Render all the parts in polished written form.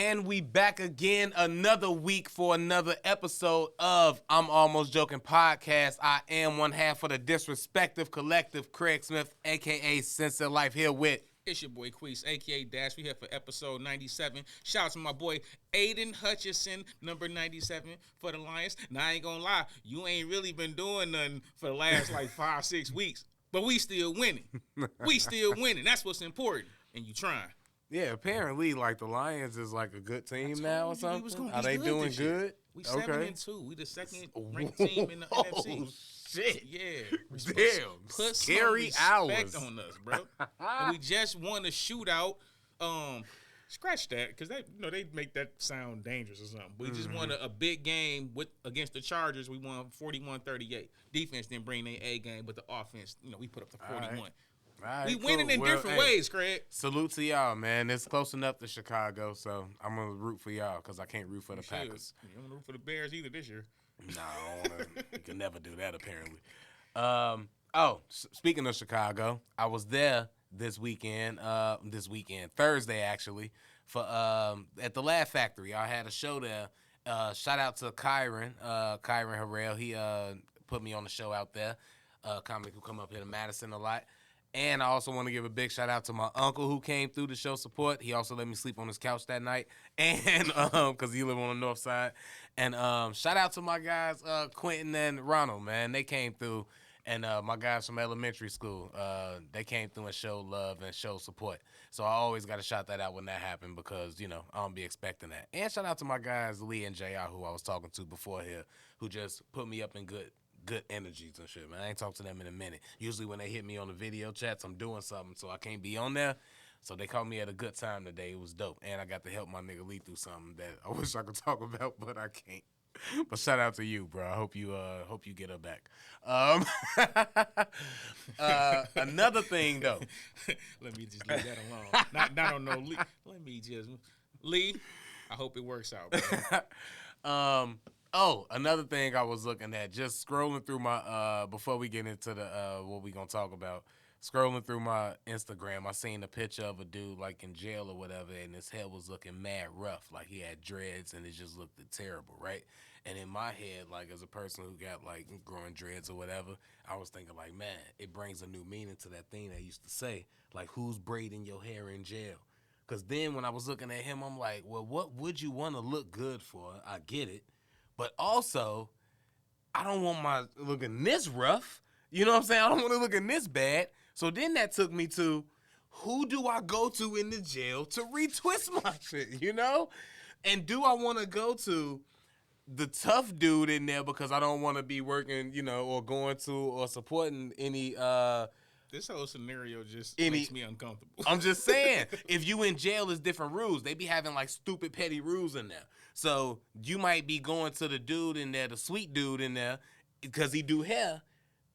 And we back again another week for another episode of I'm Almost Joking Podcast. I am one half of the Disrespective Collective, Craig Smith, a.k.a. Sense of Life, here with... It's your boy Queese, a.k.a. Dash. We here for episode 97. Shout out to my boy Aiden Hutchison, number 97 for the Lions. Now, I ain't gonna lie, you ain't really been doing nothing for the last 5-6 weeks. But we still winning. We still winning. That's what's important. And you trying. Yeah, apparently, the Lions is a good team now or something. Are they doing good? We 7-2. We the second ranked team in the NFC. Shit. Yeah. Damn. Put scary some hours respect on us, bro. And we just won a shootout. Scratch that, because they make that sound dangerous or something. We just won a big game against the Chargers. We won 41-38. Defense didn't bring their A game, but the offense, we put up the 41. Right, we winning in different ways, Craig. Salute to y'all, man. It's close enough to Chicago, so I'm going to root for y'all because I can't root for the Packers. You don't root for the Bears either this year. No, you can never do that, apparently. Speaking of Chicago, I was there this weekend, Thursday, actually, for at the Laugh Factory. I had a show there. Shout out to Kyron Harrell. He put me on the show out there, comic who come up here to Madison a lot. And I also want to give a big shout out to my uncle who came through to show support. He also let me sleep on his couch that night, and because he live on the north side. And shout out to my guys Quentin and Ronald, man. They came through, and my guys from elementary school, they came through and showed love and showed support. So I always got to shout that out when that happened because I don't be expecting that. And shout out to my guys Lee and JR who I was talking to before here, who just put me up in good energies and shit, man. I ain't talked to them in a minute. Usually when they hit me on the video chats, I'm doing something, so I can't be on there. So they called me at a good time today. It was dope. And I got to help my nigga Lee through something that I wish I could talk about, but I can't. But shout out to you, bro. I hope you get her back. Another thing, though. Let me just leave that alone. Not on no Lee. Let me just... Lee, I hope it works out, bro. Another thing I was looking at, just scrolling through my, before we get into the what we gonna talk about, scrolling through my Instagram, I seen a picture of a dude in jail or whatever, and his hair was looking mad rough, he had dreads, and it just looked terrible, right? And in my head, as a person who got growing dreads or whatever, I was thinking man, it brings a new meaning to that thing they used to say, who's braiding your hair in jail? Because then when I was looking at him, I'm like, well, what would you want to look good for? I get it. But also, I don't want my looking this rough. You know what I'm saying? I don't want to looking this bad. So then that took me to, who do I go to in the jail to retwist my shit, And do I want to go to the tough dude in there because I don't want to be working, or going to or supporting any... This whole scenario just makes me uncomfortable. I'm just saying, if you in jail, it's different rules. They be having stupid petty rules in there. So you might be going to the dude in there, the sweet dude in there, because he do hair,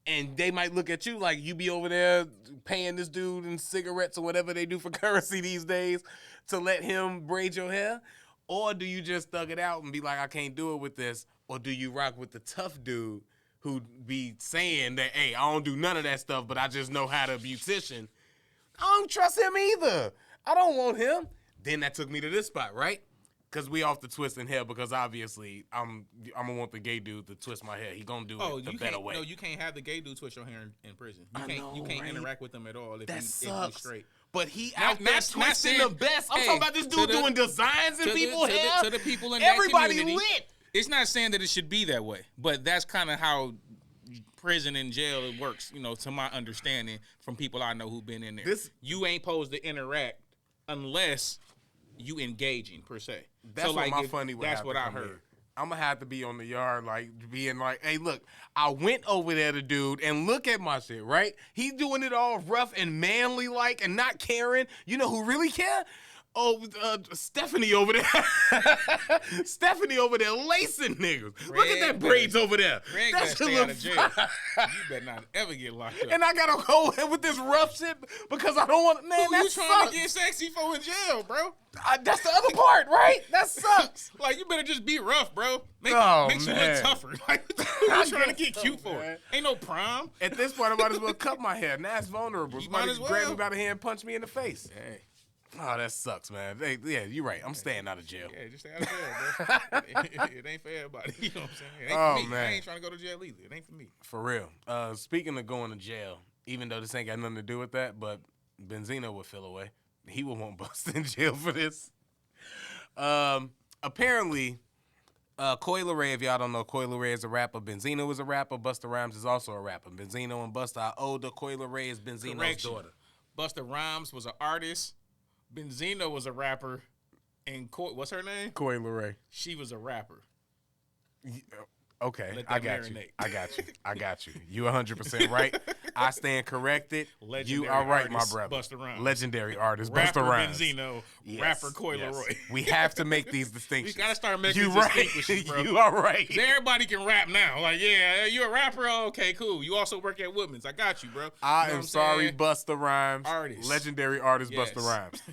and they might look at you like you be over there paying this dude in cigarettes or whatever they do for currency these days to let him braid your hair. Or do you just thug it out and be like, I can't do it with this? Or do you rock with the tough dude who be saying that, hey, I don't do none of that stuff, but I just know how to beautician? I don't trust him either. I don't want him. Then that took me to this spot, right? Because we off the twisting hair because obviously I'm going to want the gay dude to twist my hair. He going to do it the better way. No, you can't have the gay dude twist your hair in prison. You can't interact with them at all if you straight. But he out there twisting the best. I'm talking about this dude doing designs in people's hair. To the people in everybody that community, lit. It's not saying that it should be that way, but that's kind of how prison and jail it works, to my understanding from people I know who've been in there. You ain't supposed to interact unless you engaging, per se. That's what my funny would That's have what to I come heard. in. I'm going to have to be on the yard, being hey, look, I went over there to dude and look at my shit, right? He's doing it all rough and manly and not caring. You know who really care? Oh, Stephanie over there. Stephanie over there lacing niggas. Look at that braids over there. Greg that better stay out of jail. You better not ever get locked up. And I got to go with this rough shit because I don't want... Man, that you trying to get sexy for in jail, bro? That's the other part, right? That sucks. You better just be rough, bro. Make you look tougher. What you trying to get cute for? Man. Ain't no prom. At this point, I might as well cut my hair. Now it's vulnerable. You might as well. Grab me by the hand and punch me in the face. Hey. Oh, that sucks, man. Yeah, you're right. I'm staying out of jail. Yeah, just stay out of jail, bro. It ain't for everybody. You know what I'm saying? It ain't Oh, for me. man. I ain't trying to go to jail either. It ain't for me. For real. Speaking of going to jail, even though this ain't got nothing to do with that, but Benzino would feel away. He would want Busta in jail for this. Apparently, Coi Leray, if y'all don't know, Coi Leray is a rapper. Benzino is a rapper. Busta Rhymes is also a rapper. Benzino and Busta are older. Coi Leray is Benzino's Correction. daughter. Busta Rhymes was an artist. Benzino was a rapper. And what's her name? Coi Leray. She was a rapper. Okay, Let I that got marinate. I got you. You 100% right. I stand corrected. Legendary You are right, my artist, brother. Busta Rhymes. Legendary artist, Rapper Busta Rhymes. Benzino, Yes, rapper Coi yes. Leray. We have to make these distinctions. We gotta start making You these right. distinctions, bro. You are right. Everybody can rap now. Like, yeah, you a rapper? Oh, okay, cool. You also work at Woodman's. I got you, bro. I You know am what I'm sorry, saying? Busta Rhymes. Artist. Legendary artist, Yes. Busta Rhymes.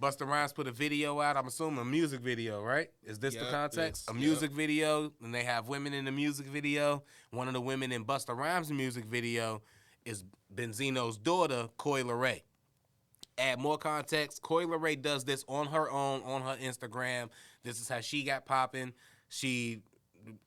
Busta Rhymes put a video out. I'm assuming a music video, right? Is this the Yep, context? yes, A music video, and they have women in the music video. One of the women in Busta Rhymes' music video is Benzino's daughter, Coi Leray. Add more context. Coi Leray does this on her own, on her Instagram. This is how she got popping. She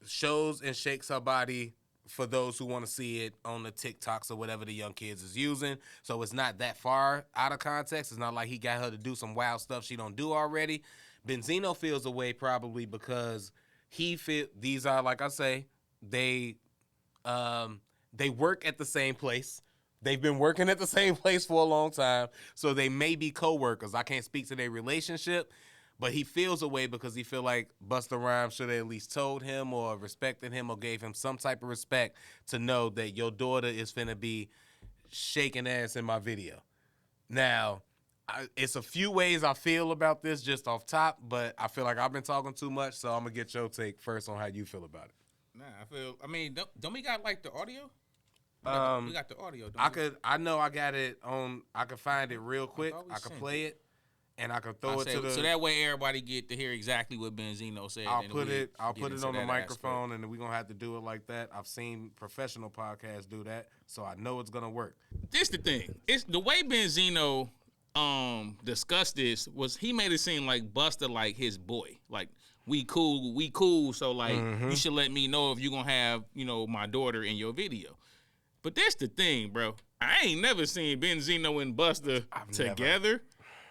shows and shakes her body for those who want to see it on the TikToks or whatever the young kids is using. So it's not that far out of context. It's not like he got her to do some wild stuff she don't do already. Benzino feels away probably because these are, like I say, they work at the same place. They've been working at the same place for a long time, so they may be co-workers. I can't speak to their relationship, but he feels away because he feel like Busta Rhymes should have at least told him or respected him or gave him some type of respect to know that your daughter is finna be shaking ass in my video. Now, it's a few ways I feel about this just off top, but I feel like I've been talking too much, so I'm gonna get your take first on how you feel about it. Nah, I mean, don't we got like the audio? We got the audio. I know I got it on. I could find it real quick. I could play it, and I could throw it to the. So that way everybody get to hear exactly what Benzino said. I'll put it on the microphone, aspect. and we're gonna have to do it like that. I've seen professional podcasts do that, so I know it's gonna work. This the thing. It's the way Benzino discussed this was he made it seem like Busta like his boy. Like we cool. So like you should let me know if you gonna have my daughter in your video. But that's the thing, bro. I ain't never seen Benzino and Busta together.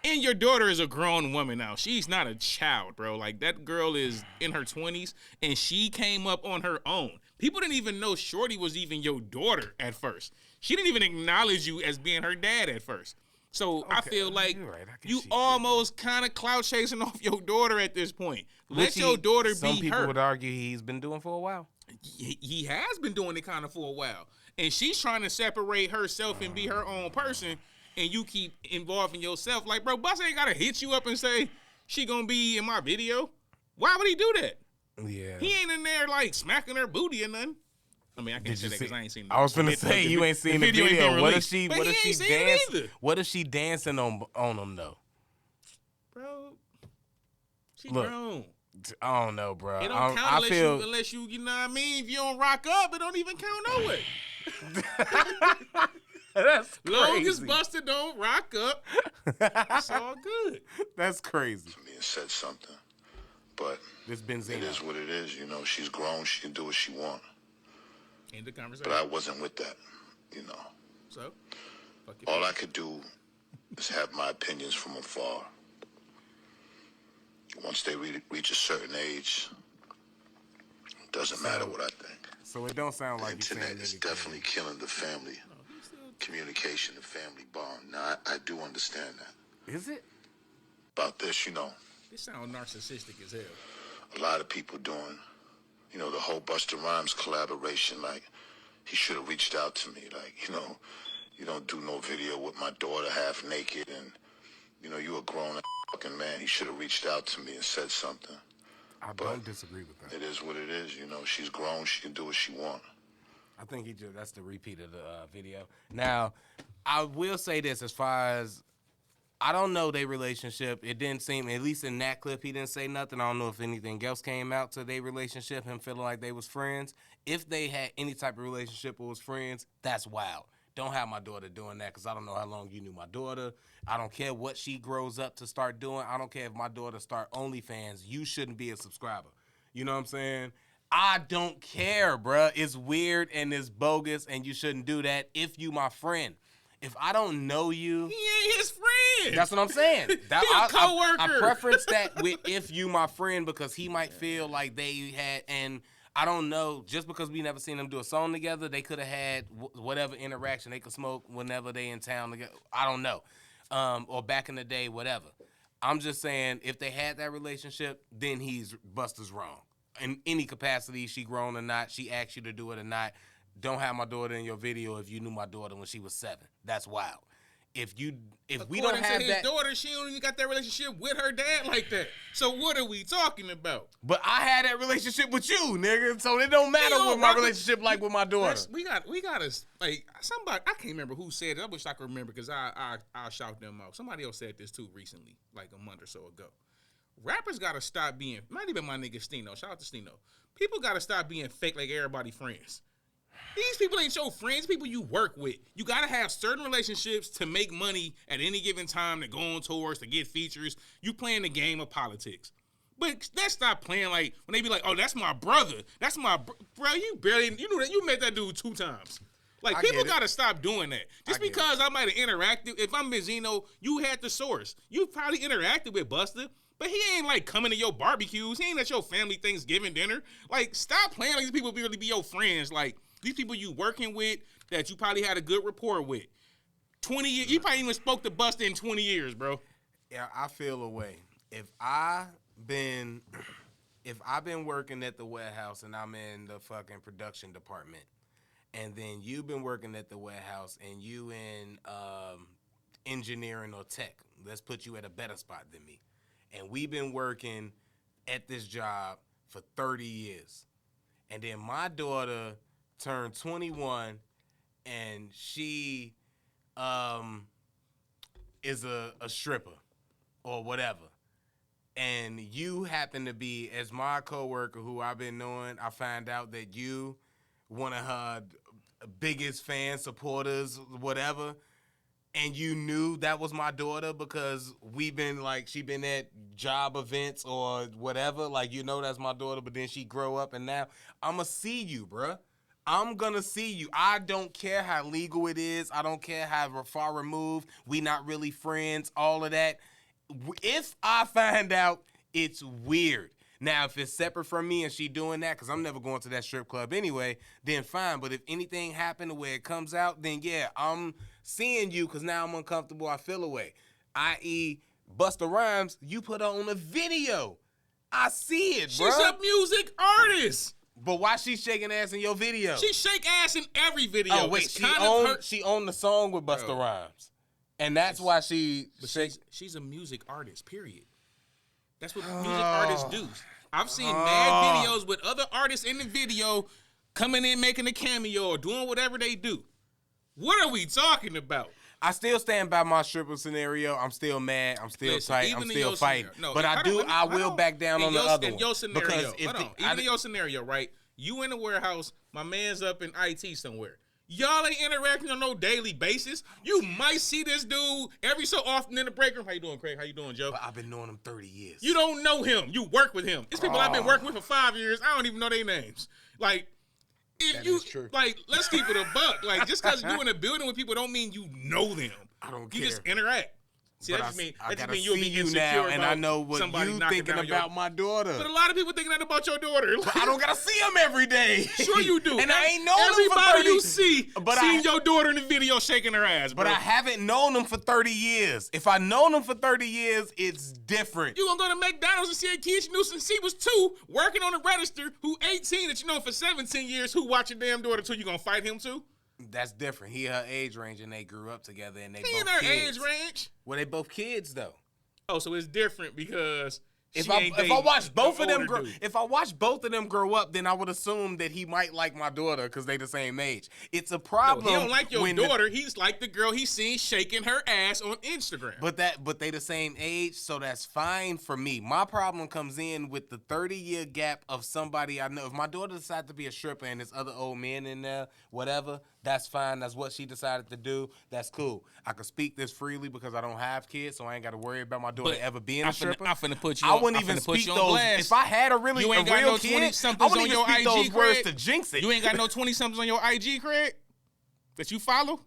And your daughter is a grown woman now. She's not a child, bro. Like, that girl is in her 20s, and she came up on her own. People didn't even know Shorty was even your daughter at first. She didn't even acknowledge you as being her dad at first. So I feel like you almost kind of clout chasing off your daughter at this point. Let your daughter be her. Some people would argue he's been doing for a while. He has been doing it kind of for a while. And she's trying to separate herself and be her own person, and you keep involving yourself. Like, bro, Busta ain't got to hit you up and say, she going to be in my video. Why would he do that? Yeah. He ain't in there, like, smacking her booty or nothing. I mean, I can't say that because I ain't seen I was finna say, you ain't seen the video. What if she dancing on him, though? Bro, she grown. I don't know, bro. It don't count unless you know what I mean? If you don't rock up, it don't even count no way. That's crazy. Long as Busta don't rock up, it's all good. That's crazy. For me, it said something, but this Benzino. It is what it is. You know, she's grown. She can do what she wants. End the conversation. But I wasn't with that. You know. So, all I could do is have my opinions from afar. Once they reach a certain age, it doesn't matter what I think. So it don't sound like the internet is definitely killing the family communication, the family bond. Now, I do understand that. Is it? About this, This sounds narcissistic as hell. A lot of people doing, the whole Busta Rhymes collaboration, like, he should have reached out to me. Like, you don't do no video with my daughter half naked and, you a grown fucking man. He should have reached out to me and said something. I don't disagree with that. It is what it is. She's grown. She can do what she wants. I think that's the repeat of the video. Now, I will say this as far as I don't know their relationship. It didn't seem, at least in that clip, he didn't say nothing. I don't know if anything else came out to their relationship, him feeling like they was friends. If they had any type of relationship or was friends, that's wild. Don't have my daughter doing that because I don't know how long you knew my daughter. I don't care what she grows up to start doing. I don't care if my daughter start OnlyFans. You shouldn't be a subscriber. You know what I'm saying? I don't care, bruh. It's weird and it's bogus, and you shouldn't do that if you my friend. If I don't know you, He ain't his friend. that's what I'm saying. That, He a coworker. I preference that with if you my friend because he might feel like they had, and I don't know, just because we never seen them do a song together, they could have had whatever interaction. They could smoke whenever they in town together. I don't know. Or back in the day, whatever. I'm just saying, if they had that relationship, then Busta's wrong. In any capacity, she grown or not, she asked you to do it or not. Don't have my daughter in your video if you knew my daughter when she was 7. That's wild. If we don't have to his that daughter, she don't even got that relationship with her dad like that. So what are we talking about? But I had that relationship with you, nigga. So it don't matter what my relationship like with my daughter. We got to like somebody. I can't remember who said it. I wish I could remember because I'll shout them out. Somebody else said this too recently, like a month or so ago. Rappers gotta stop being. Might even my nigga Stino. Shout out to Stino. People gotta stop being fake like everybody friends. These people ain't your friends, people you work with. You gotta have certain relationships to make money at any given time, to go on tours, to get features. You playing the game of politics. But let's stop playing like, when they be like, oh, that's my brother. That's my bro, you barely, you knew that, you met that dude 2 times. Like, people gotta stop doing that. Just because I might have interacted, if I'm Benzino, you had the source. You probably interacted with Busta, but he ain't like coming to your barbecues. He ain't at your family Thanksgiving dinner. Like, stop playing like these people really be your friends. Like, these people you working with that you probably had a good rapport with. 20 years, you probably even spoke to Busta in 20 years, bro. Yeah, I feel a way. If I've been working at the warehouse and I'm in the fucking production department, and then you've been working at the warehouse and you in engineering or tech, let's put you at a better spot than me. And we've been working at this job for 30 years. And then my daughter turned 21 and she is a stripper or whatever. And you happen to be, as my coworker who I've been knowing, I find out that you, one of her biggest fans, supporters, whatever, and you knew that was my daughter because we've been like, she been at job events or whatever, like, you know that's my daughter, but then she grow up and now I'ma see you, bruh. I'm gonna see you. I don't care how legal it is. I don't care how far removed. We not really friends, all of that. If I find out, it's weird. Now, if it's separate from me and she doing that, because I'm never going to that strip club anyway, then fine. But if anything happened to where it comes out, then yeah, I'm seeing you because now I'm uncomfortable. I feel away. I.e., Busta Rhymes, you put her on a video. I see it, bro. She's a music artist. But why she shaking ass in your video? She shake ass in every video. Oh, wait, she owned the song with Busta Rhymes. And that's why she... She's a music artist, period. That's what music artists do. I've seen mad videos with other artists in the video coming in, making a cameo or doing whatever they do. What are we talking about? I still stand by my stripper scenario. I'm still mad. I'm still tight. I'm still fighting. No, but I will back down on the other one. In your scenario, in your scenario, right? You in the warehouse, my man's up in IT somewhere. Y'all ain't interacting on no daily basis. You might see this dude every so often in the break room. How you doing, Craig? How you doing, Joe? But I've been knowing him 30 years. You don't know him. You work with him. It's people I've been working with for 5 years. I don't even know their names. Like, let's keep it a buck. Like, just because you're in a building with people don't mean you know them. I don't care. You just interact. See, but that just mean you'll be insecure now, and I know what you thinking about my daughter. But a lot of people thinking that about your daughter. But I don't gotta see him every day. Sure you do. And I ain't known him for 30 years. Everybody you see, seeing your daughter in the video shaking her ass, bro. But I haven't known him for 30 years. If I known him for 30 years, it's different. You gonna go to McDonald's and see a kid you knew since he was 2, working on the register, who 18 that you know for 17 years, who watch your damn daughter too, you gonna fight him too? That's different. He her age range and they grew up together and they he both in her kids. age range. Well, they both kids though. Oh, so it's different because If She I ain't if I dating watch both no of them older grow, dude. if I watch both of them grow up, then I would assume that he might like my daughter because they the same age. It's a No, problem. he don't like your when daughter. He's like the girl he's seen shaking her ass on Instagram. But they the same age, so that's fine for me. My problem comes in with the 30-year gap of somebody I know. If my daughter decides to be a stripper and there's other old men in there, whatever, that's fine. That's what she decided to do. That's cool. I can speak this freely because I don't have kids, so I ain't got to worry about my daughter But ever being I'm a stripper. finna put you I on- wouldn't I'm even finna put speak you on those. blast. If I had a really You ain't a got real no kid, 20-somethings I wouldn't on even your speak IG, those words Craig. to jinx it. You ain't got no 20-somethings on your IG, Craig, that you follow?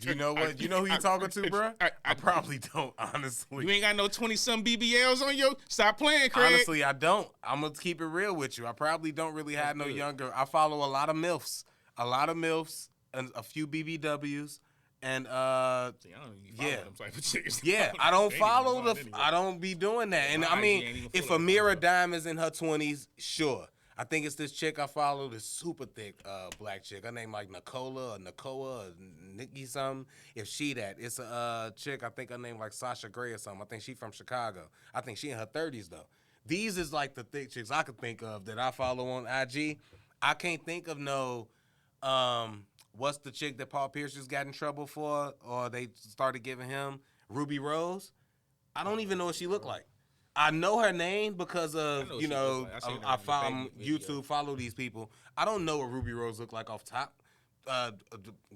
You know what? You know who you talking to, bro? I probably don't, honestly. You ain't got no 20-some BBLs on your. Stop playing, Craig. Honestly, I don't. I'm gonna keep it real with you. I probably don't really have no younger. I follow a lot of MILFs, and a few BBWs, and See, I don't even follow yeah. them type of chicks. yeah, I don't They ain't even follow mine the. anyway. I don't be doing that. And My I IG mean, ain't even if full of that Amira stuff. Dime is in her 20s, sure. I think it's this chick I follow, this super thick black chick. Her name like Nicola or Nicoa or Nikki something. If she that, it's a chick. I think her name like Sasha Grey or something. I think she from Chicago. I think she in her 30s though. These is like the thick chicks I could think of that I follow on IG. I can't think of no. What's the chick that Paul Pierce just got in trouble for, or they started giving him Ruby Rose? I don't even know what she looked like. I know her name because of, what you she know, look like. I seen her I in the follow baby video. YouTube, follow these people. I don't know what Ruby Rose looked like off top.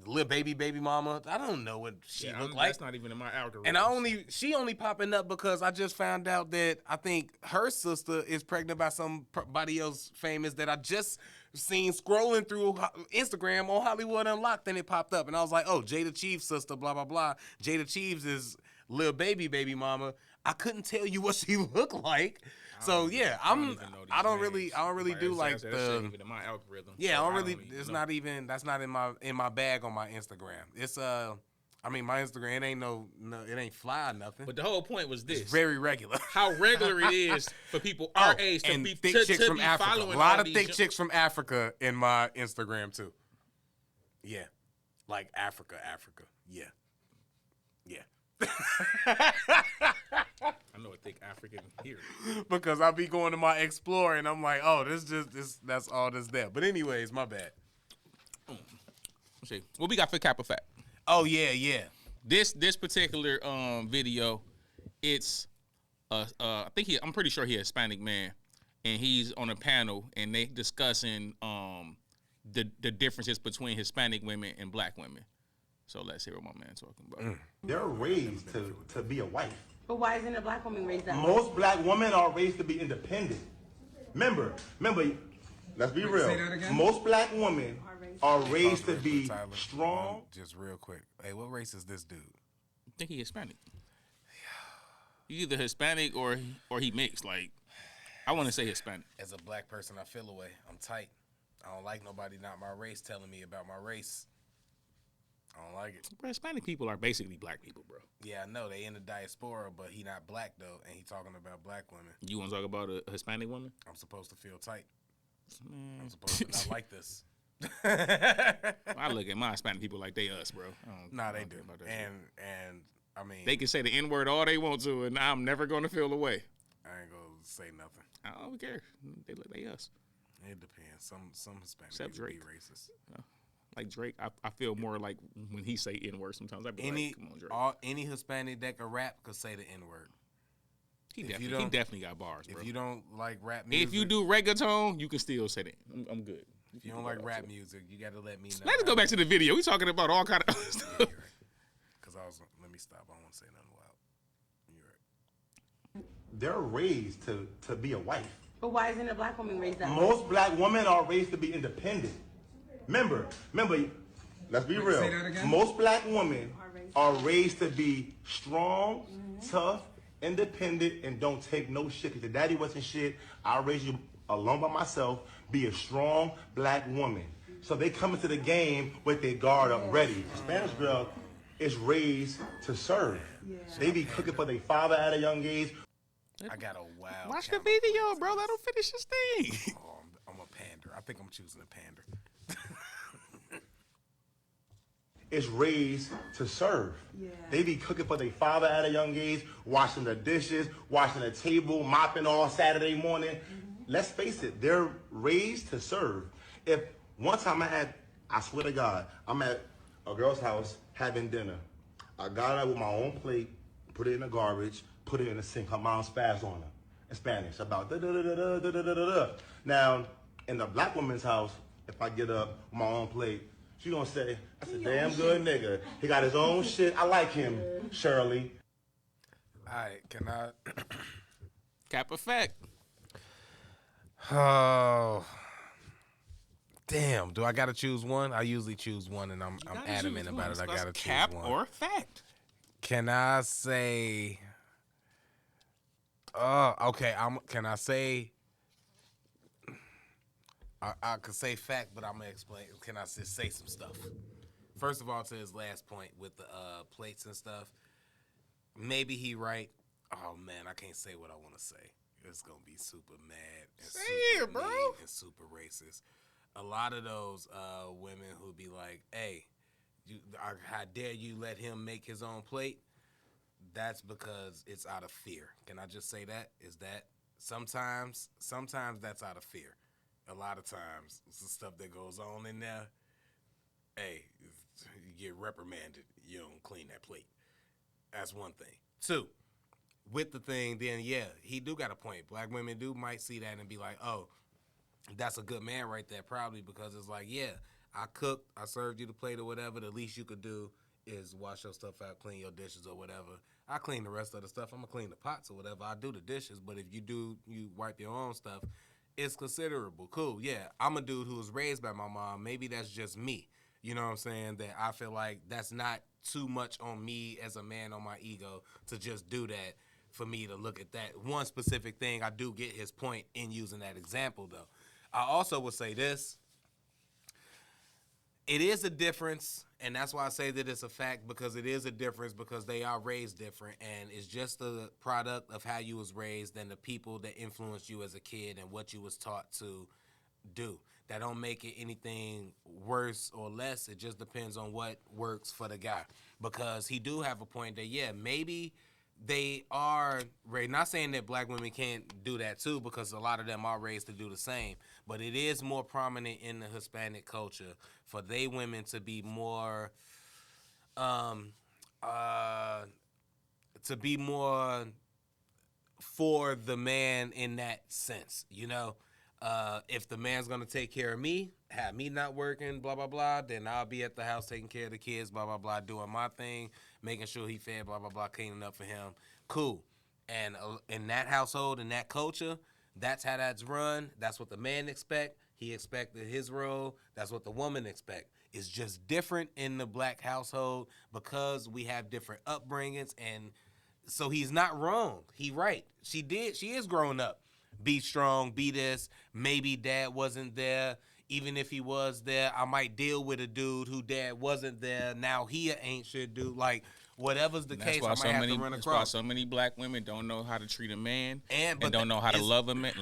Little baby mama. I don't know what she looked like. That's not even in my algorithm. And she only popping up because I just found out that I think her sister is pregnant by somebody else famous that I just seen scrolling through Instagram on Hollywood Unlocked, and it popped up, and I was like, oh, Jada Chief's sister, blah blah blah. Jada Chiefs is little baby mama. I couldn't tell you what she looked like. So yeah, I don't really do like that the. shit even in my algorithm. Yeah, so I don't really. even It's know. not even. That's not in my bag on my Instagram. It's I mean, my Instagram, it ain't no, it ain't fly or nothing. But the whole point was this: It's very regular. how regular it is for people our age to and be thick to chicks be from Africa. following A lot all of these thick young- chicks from Africa in my Instagram too. Yeah, like Africa. Yeah. I know a thick African here. Because I be going to my Explore and I'm like, oh, that's all that's there. But anyways, my bad. Let's see what we got for Kappa Fat. Oh yeah. This particular video, it's I think I'm pretty sure he's a Hispanic man, and he's on a panel and they discussing the differences between Hispanic women and black women. So let's hear what my man talking about. They're raised to be a wife. But why isn't a black woman raised that way? Most black women are raised to be independent. Remember, let's be real. Say that again? Most black women are raised to be Tyler, strong. Just real quick. Hey, what race is this dude? I think he Hispanic. He either Hispanic or he mixed. Like, I want to say Hispanic. As a black person, I feel away. I'm tight. I don't like nobody not my race telling me about my race. I don't like it. Bro, Hispanic people are basically black people, bro. Yeah, I know they in the diaspora, but he not black though, and he talking about black women. You want to talk about a Hispanic woman? I'm supposed to feel tight. Man. I'm supposed to not like this. I look at my Hispanic people like they us, bro. Nah, I they don't do. care about that shit. And I mean, They can say the N-word all they want to, and I'm never going to feel away. I ain't gonna say nothing. I don't care. They us. It depends. Some Hispanic Except people be Drake. racist. Like Drake, I feel more like when he say N-word sometimes. I be Any like, come on, Drake. any Hispanic that can rap could say the N word. He if you definitely got bars, bro. If you don't like rap music, If you do reggaeton, you can still say that. I'm good. if you don't like rap music, you got to let me know. Let's go back to the video. We talking about all kind of stuff. Because let me stop. I don't want to say nothing wild. You're right. They're raised to be a wife. But why isn't a black woman raised that way? Most black women are raised to be independent. Remember, let's be real. say that again? Most black women are raised to be strong, tough, independent, and don't take no shit. If your daddy wasn't shit, I'll raise you alone by myself. Be a strong black woman. So they come into the game with their guard up ready. Spanish girl is raised to serve. They be cooking for their father at a young age. I got a wild. Watch the counter. video, bro. Let him finish his thing. Oh, I'm a pander. I think I'm choosing a pander. is raised to serve. Yeah. They be cooking for their father at a young age, washing the dishes, washing the table, mopping all Saturday morning. Let's face it, they're raised to serve. If one time I swear to God, I'm at a girl's house having dinner. I got up with my own plate, put it in the garbage, put it in the sink. Her mom spazzed on her in Spanish about da da da da da da da da da. Now, in the black woman's house, if I get up with my own plate, she gonna say, "That's a damn good nigga. He got his own shit. I like him, Shirley." All right, can I? Cap effect. Oh, damn. Do I gotta choose one? I usually choose one, and I'm Gotta adamant choose about one. it. I That's gotta cap choose one. or fact. Can I say? Okay. Can I say? I could say fact, but I'm gonna explain. Can I just say some stuff? First of all, to his last point with the plates and stuff, maybe he right. Oh man, I can't say what I want to say. It's gonna be super mad and Say super it, bro. mean and super racist. A lot of those women who be like, "Hey, how dare you let him make his own plate?" That's because it's out of fear. Can I just say that? Is that sometimes that's out of fear. A lot of times, it's the stuff that goes on in there. Hey, you get reprimanded. You don't clean that plate. That's one thing. Two, with the thing, then yeah, he do got a point. Black women might see that and be like, oh, that's a good man right there, probably because it's like, yeah, I cooked, I served you the plate or whatever. The least you could do is wash your stuff out, clean your dishes or whatever. I clean the rest of the stuff. I'm gonna clean the pots or whatever. I do the dishes, but if you wipe your own stuff, it's considerable. Cool, yeah. I'm a dude who was raised by my mom. Maybe that's just me. You know what I'm saying? That I feel like that's not too much on me as a man, on my ego, to just do that. For me to look at that one specific thing, I do get his point in using that example, though. I also would say this. It is a difference, and that's why I say that it's a fact, because it is a difference because they are raised different, and it's just the product of how you was raised and the people that influenced you as a kid and what you was taught to do. That don't make it anything worse or less. It just depends on what works for the guy, because he do have a point that, yeah, maybe they are raised. Not saying that black women can't do that too, because a lot of them are raised to do the same. But it is more prominent in the Hispanic culture for they women to be more, for the man in that sense. You know, if the man's gonna take care of me, have me not working, blah blah blah, then I'll be at the house taking care of the kids, blah blah blah, doing my thing, making sure he fed, blah blah blah, cleaning up for him. Cool. And in that household, in that culture, that's how that's run. That's what the man expect. He expected his role. That's what the woman expect. It's just different in the black household because we have different upbringings, and so he's not wrong. He right. She is growing up. Be strong, be this. Maybe dad wasn't there. Even if he was there, I might deal with a dude who dad wasn't there. Now he ain't shit dude. Like, whatever's the case, I might have to run That's why across. so many black women don't know how to treat a man and but don't know how to love a man.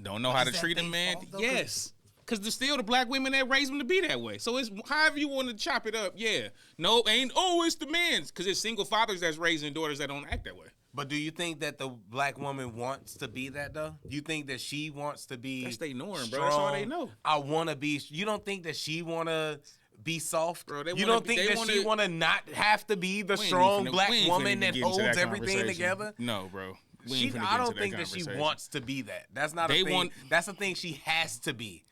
Don't know how to is that treat a they man. fault, though? Yes. Because there's still the black women that raise them to be that way. So it's however you want to chop it up, yeah. No, it's the men's. Because it's single fathers that's raising daughters that don't act that way. But do you think that the black woman wants to be that, though? Do you think that she wants to be That's they norm, strong? bro. That's all they know. I want to be. You don't think that she want to be soft? Bro, you don't think that she want to not have to be the strong black woman that holds everything together? No, bro. I don't think that she wants to be that. That's not a thing. That's a thing she has to be.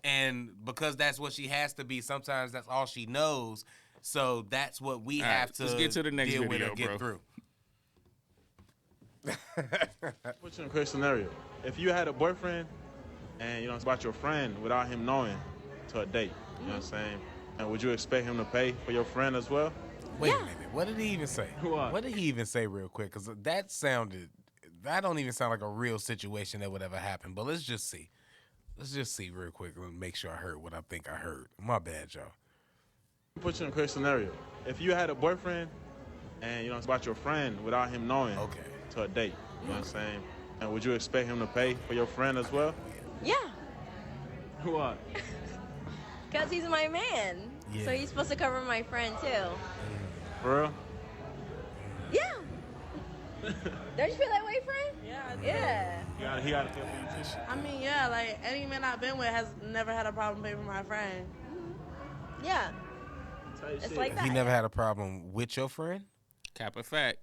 And because that's what she has to be, sometimes that's all she knows. So that's what we have to let's get to the next deal video, with or get bro. through. Put you in a quick scenario. If you had a boyfriend and it's about your friend without him knowing to a date, you know what I'm saying? And would you expect him to pay for your friend as well? Wait a minute. What did he even say? What? What did he even say real quick? Because that don't even sound like a real situation that would ever happen. But let's just see. Let's just see real quick and make sure I heard what I think I heard. My bad, y'all. Put you in a quick scenario. If you had a boyfriend and it's about your friend without him knowing to a date, you know what I'm saying? And would you expect him to pay for your friend as well? Yeah, What? because he's my man. Yeah. So he's supposed to cover my friend too. For real? Yeah. Don't you feel that way, friend? Yeah, I do. Yeah. He got to feel for you too. I mean, yeah, like any man I've been with has never had a problem paying for my friend. Yeah. Tight It's shit. like that. He never had a problem with your friend? Cap a fact.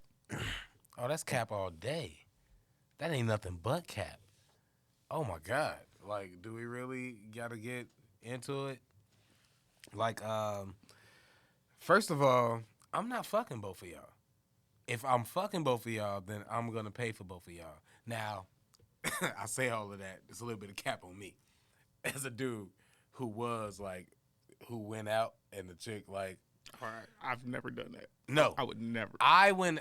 Oh, that's cap all day. That ain't nothing but cap. Oh my God. Like, do we really gotta get into it? Like, first of all, I'm not fucking both of y'all. If I'm fucking both of y'all, then I'm gonna pay for both of y'all. Now, I say all of that. There's a little bit of cap on me. As a dude who went out and the chick, like, All right, I've never done that. no. I would never.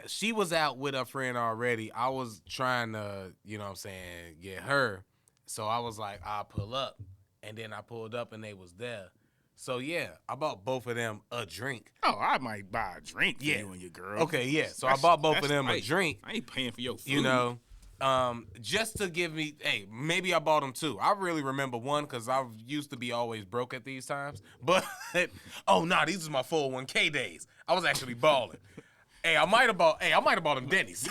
She was out with a friend already, I was trying to, you know what I'm saying, get her. So I was like, I'll pull up. And then I pulled up and they was there. So yeah, I bought both of them a drink. Oh, I might buy a drink for Yeah. you and your girl. Okay, yeah. So I bought both of That's them a right. drink, I ain't paying for your food. you know, just to give me, hey, maybe I bought them two. I really remember one because I used to be always broke at these times. But, oh, nah, these is my 401k days. I was actually balling. Hey, I might have bought them Denny's.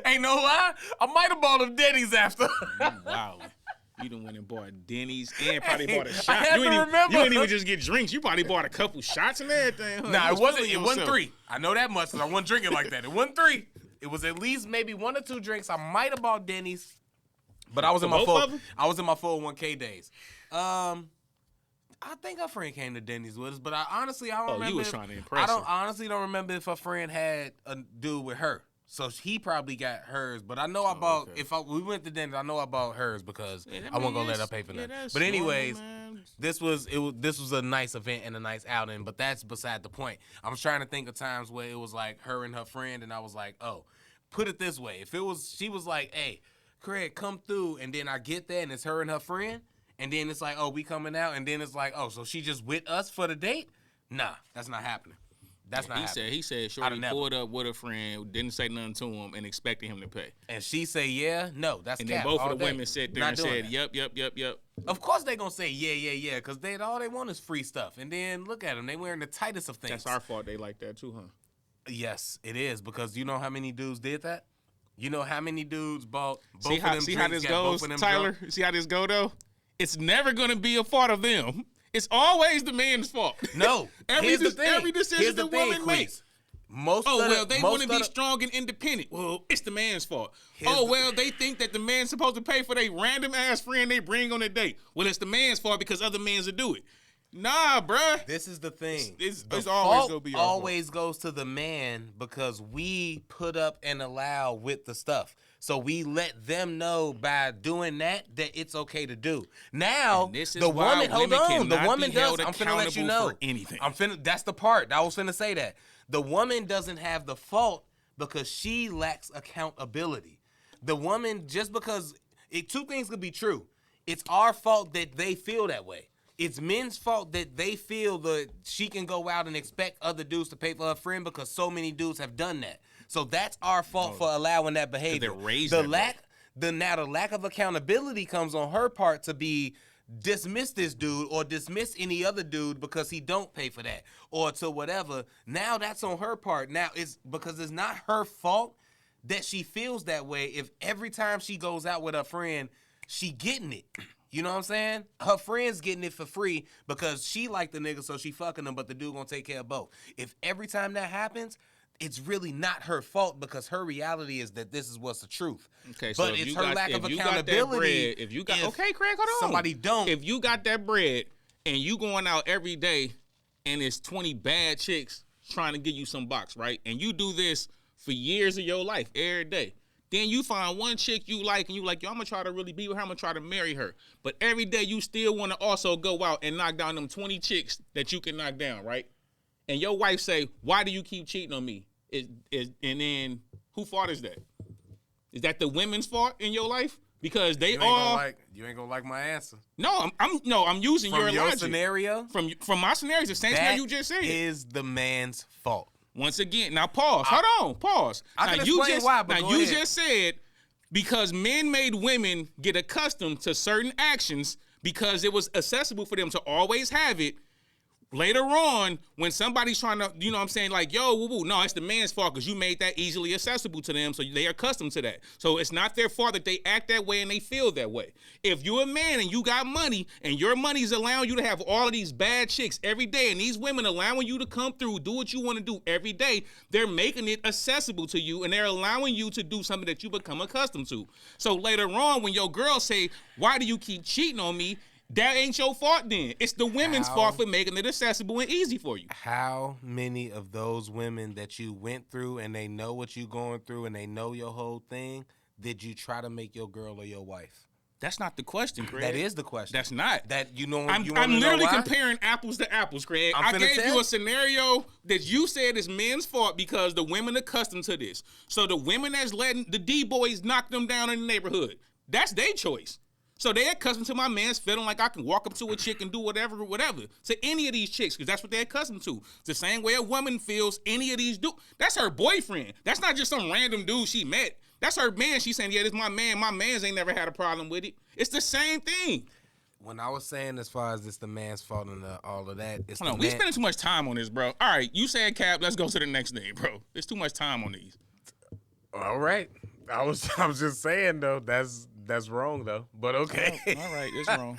Ain't no lie. I might have bought them Denny's after. Wow. You done went and bought Denny's and probably bought a I shot. had to remember. You didn't even just get drinks. You probably bought a couple shots and everything. Huh? Nah, You it was wasn't. feeling It wasn't yourself. 3. I know that much because I wasn't drinking like that. It wasn't 3. It was at least maybe 1 or 2 drinks. I might have bought Denny's, but I was in my both of them? I was in my 401k days. I think her friend came to Denny's with us, but I honestly don't remember. You was trying to impress her. Honestly don't remember if her friend had a dude with her. So he probably got hers, but I know I bought. okay. We went to Denny's, I know I bought hers because Yeah, I wasn't gonna let that's- her pay for yeah, nothing. that's But anyways, normal, man. this was a nice event and a nice outing, but that's beside the point. I was trying to think of times where it was like her and her friend, and I was like, oh, put it this way: if she was like, hey, Craig, come through, and then I get there and it's her and her friend, and then it's like, oh, we coming out, and then it's like, oh, so she just with us for the date? Nah, that's not happening. That's not happening. He said, I'd Shorty have never. pulled up with a friend, didn't say nothing to him, and expected him to pay. And she say, yeah, no, that's And cap. then both all of the day. women sat there Not and doing said, that. yep. Of course they gonna say yeah, because all they want is free stuff. And then look at them, they wearing the tightest of things. That's our fault they like that too, huh? Yes, it is, because you know how many dudes did that? You know how many dudes bought both See of how them see how drinks, this got both goes, of them Tyler? drunk? See how this go though? It's never gonna be a fault of them. It's always the man's fault. No. Every decision Here's the woman Queez. makes. Most Oh, of well, the, they most want to of be the- strong and independent. Well, it's the man's fault. Here's Oh, the- well, they think that the man's supposed to pay for their random ass friend they bring on a date. Well, it's the man's fault because other mans will do it. Nah, bruh. This is the thing. It's The always fault gonna be our fault. always goes to the man because we put up and allow with the stuff. So we let them know by doing that it's okay to do. Now And this is the why woman, hold women on, the cannot woman be does. held I'm finna let you know. accountable for anything. That's the part. I was finna say that the woman doesn't have the fault because she lacks accountability. The woman, just because two things could be true. It's our fault that they feel that way. It's men's fault that they feel that she can go out and expect other dudes to pay for her friend because so many dudes have done that. So that's our fault for allowing that behavior. they're raised the that lack, the lack of accountability comes on her part to be dismiss this dude or dismiss any other dude because he don't pay for that or to whatever. Now that's on her part. Now it's because it's not her fault that she feels that way. If every time she goes out with her friend, she getting it. You know what I'm saying? Her friend's getting it for free because she like the nigga, so she fucking him, but the dude gonna take care of both. If every time that happens, it's really not her fault because her reality is that this is what's the truth. Okay, so but if it's you her got, lack if of you got that accountability. bread, if you got if okay, Craig, hold on. Somebody don't. If you got that bread and you going out every day and it's 20 bad chicks trying to give you some box, right? And you do this for years of your life, every day. Then you find one chick you like and you like, yo, I'm gonna try to really be with her, I'm gonna try to marry her. But every day you still wanna also go out and knock down them 20 chicks that you can knock down, right? And your wife say, why do you keep cheating on me? And then whose fault is that? Is that the women's fault in your life? Because they you ain't gonna like my answer. No, I'm using From your logic. scenario, From my scenario, it's the same scenario you just said. is the man's fault. Once again, now pause. Hold on, pause. I can explain why, but go ahead. Just said because men made women get accustomed to certain actions because it was accessible for them to always have it. Later on, when somebody's trying to, you know what I'm saying, like, yo, woo, woo, no, it's the man's fault because you made that easily accessible to them, so they are accustomed to that. So it's not their fault that they act that way and they feel that way. If you're a man and you got money and your money's allowing you to have all of these bad chicks every day and these women allowing you to come through, do what you want to do every day, they're making it accessible to you and they're allowing you to do something that you become accustomed to. So later on, when your girl say, why do you keep cheating on me? That ain't your fault then. It's the women's fault for making it accessible and easy for you. How many of those women that you went through and they know what you going through and they know your whole thing, did you try to make your girl or your wife? That's not the question, Craig. That is the question. That's not. That you know. I'm literally comparing apples to apples, Craig. I gave you a scenario that you said is men's fault because the women accustomed to this. So the women that's letting the D-boys knock them down in the neighborhood, that's their choice. So they're accustomed to my man's feeling like I can walk up to a chick and do whatever to any of these chicks because that's what they're accustomed to. It's the same way a woman feels any of these dudes. That's her boyfriend. That's not just some random dude she met. That's her man. She's saying, yeah, this is my man. My man's ain't never had a problem with it. It's the same thing. When I was saying as far as it's the man's fault and all of that, it's we spending too much time on this, bro. All right, you said Cap. Let's go to the next thing, bro. There's too much time on these. All right. I was just saying though, that's wrong though. But okay. Oh, all right, it's wrong.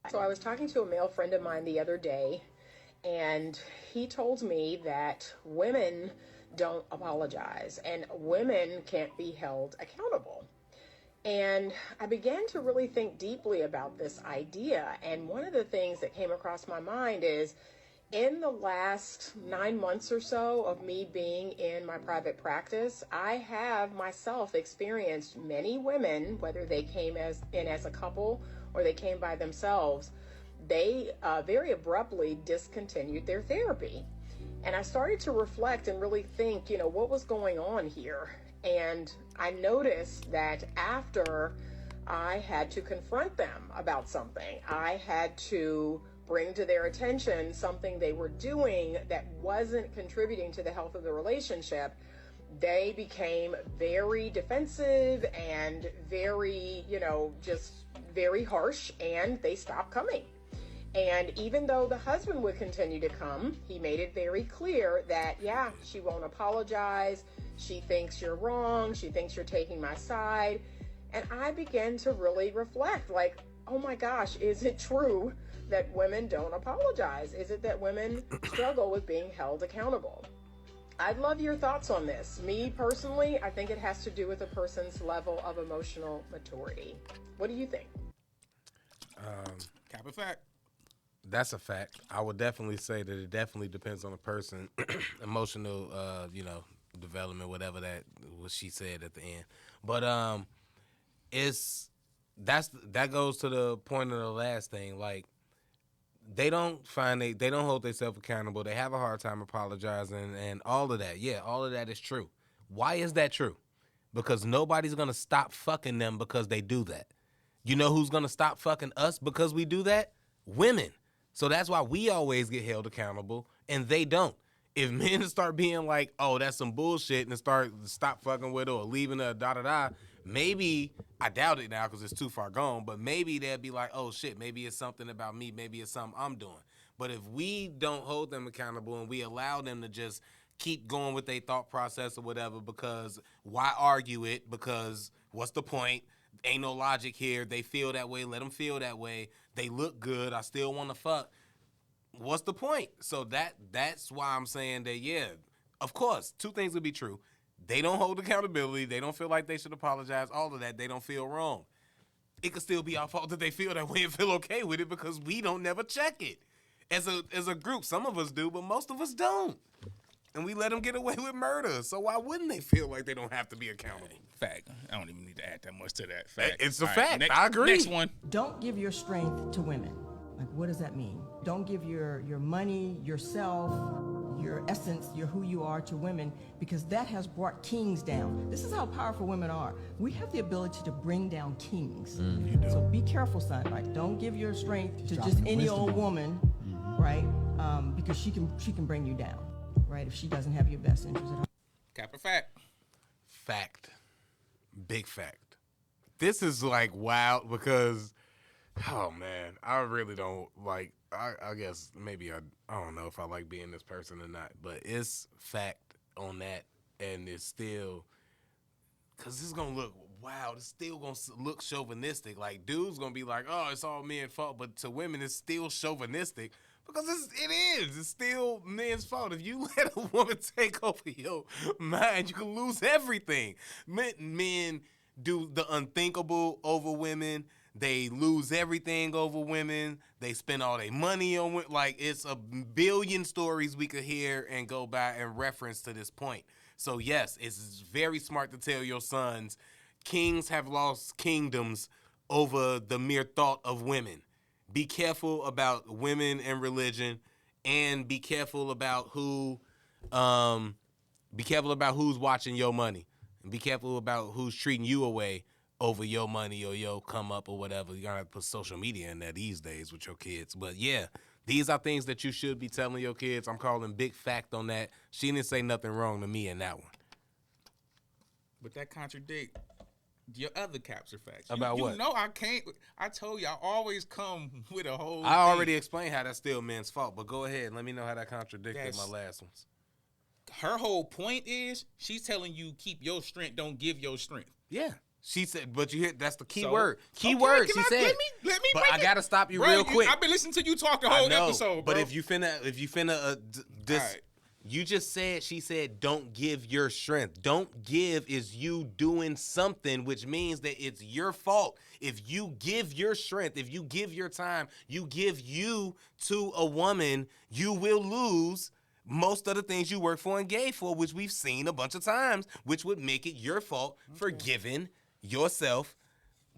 So I was talking to a male friend of mine the other day, and he told me that women don't apologize and women can't be held accountable. And I began to really think deeply about this idea. And one of the things that came across my mind is in the last 9 months or so of me being in my private practice, I have myself experienced many women, whether they came in as a couple or they came by themselves, they very abruptly discontinued their therapy. And I started to reflect and really think, what was going on here? And I noticed that after I had to confront them about something, I had to bring to their attention something they were doing that wasn't contributing to the health of the relationship, they became very defensive and very, just very harsh, and they stopped coming. And even though the husband would continue to come, he made it very clear that, yeah, she won't apologize. She thinks you're wrong. She thinks you're taking my side. And I began to really reflect, like, oh my gosh, is it true that women don't apologize? Is it that women struggle with being held accountable? I'd love your thoughts on this. Me personally, I think it has to do with a person's level of emotional maturity. What do you think? Cap a fact. That's a fact. I would definitely say that it definitely depends on the person, emotional, development, whatever what she said at the end. But that goes to the point of the last thing. Like, they don't hold themselves accountable. They have a hard time apologizing and all of that. Yeah, all of that is true. Why is that true? Because nobody's gonna stop fucking them because they do that. You know who's gonna stop fucking us because we do that? Women. So that's why we always get held accountable and they don't. If men start being like, oh, that's some bullshit, and stop fucking with her or leaving her, maybe, I doubt it now because it's too far gone, but maybe they'll be like, oh shit, maybe it's something about me, maybe it's something I'm doing. But if we don't hold them accountable and we allow them to just keep going with their thought process or whatever, because why argue it? Because what's the point? Ain't no logic here. They feel that way. Let them feel that way. They look good. I still want to fuck. What's the point? So that's why I'm saying that, yeah, of course, two things would be true. They don't hold accountability. They don't feel like they should apologize. All of that. They don't feel wrong. It could still be our fault that they feel that way and feel okay with it because we don't never check it. As a group, some of us do, but most of us don't. And we let them get away with murder. So why wouldn't they feel like they don't have to be accountable? Fact. I don't even need to add that much to that. Fact. It's a fact. I agree. Next one. Don't give your strength to women. Like, what does that mean? Don't give your money, yourself, your essence, your who you are to women, because that has brought kings down. This is how powerful women are. We have the ability to bring down kings. You do. So be careful, son. Like, don't give your strength to just any old woman, right? Because she can bring you down, right? If she doesn't have your best interest at heart. Cap a fact. Fact. Big fact. This is like wild because Oh man, I really don't like. I guess maybe I don't know if I like being this person or not, but it's fact on that, and it's still because this is gonna look wow. It's still gonna look chauvinistic. Like dudes gonna be like, oh, it's all men's fault, but to women it's still chauvinistic because it is. It's still men's fault. If you let a woman take over your mind, you can lose everything. Men do the unthinkable over women. They lose everything over women. They spend all their money on women. Like, it's a billion stories we could hear and go by in reference to this point. So, yes, it's very smart to tell your sons, kings have lost kingdoms over the mere thought of women. Be careful about women and religion, and be careful about who's watching your money. And be careful about who's treating you away over your money or your come up or whatever. You gotta put social media in there these days with your kids. But yeah, these are things that you should be telling your kids. I'm calling big fact on that. She didn't say nothing wrong to me in that one. But that contradict your other capture facts. About what? You know I can't. I told you I always come with a whole I already explained how that's still men's fault, but go ahead and let me know how that contradicted my last ones. Her whole point is she's telling you keep your strength, don't give your strength. Yeah. She said, but you hear that's the key So, word. Key okay, word. She let said. me but break I gotta stop you bro, real quick. I've been listening to you talk the whole episode, bro. But if you finna right. You just said, she said, don't give your strength. Don't give is you doing something, which means that it's your fault. If you give your strength, if you give your time, you give you to a woman, you will lose most of the things you work for and gave for, which we've seen a bunch of times, which would make it your fault for giving yourself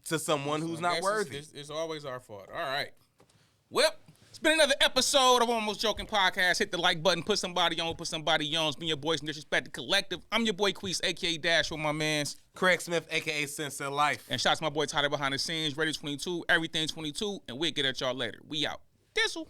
to someone who's not worthy. It's always our fault. All right. Well, it's been another episode of Almost Joking Podcast. Hit the like button, put somebody on. It's been your boys from Disrespective Collective. I'm your boy Queese, a.k.a. Dash, with my mans. Craig Smith, a.k.a. Sense of Life. And shout out to my boy Tyler behind the scenes, Radio 22, Everything 22, and we'll get at y'all later. We out. Thistle.